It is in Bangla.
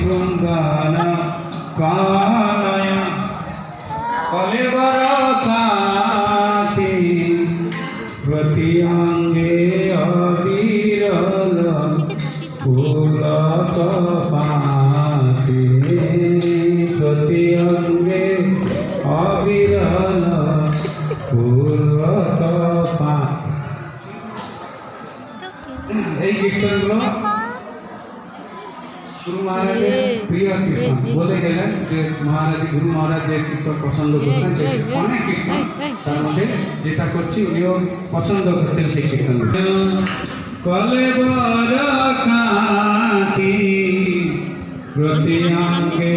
কুন্দনা কানয় কলেবর কাতি প্রতি অঙ্গে অবিরল ফুলত পাতে প্রতি অঙ্গে অবিরল ফুলত পাতে। এই কীর্তনগুলো গুরু মহারাজের প্রিয় কীর্তন। বলে গেলেন যে মহারাজ গুরু মহারাজ যে কীর্তন পছন্দ করতেন, সেই অনেক কীর্তন, তার মধ্যে যেটা করছি উনিও পছন্দ করতেন সেই কীর্তন। কলেবর কাতি প্রতি অঙ্গে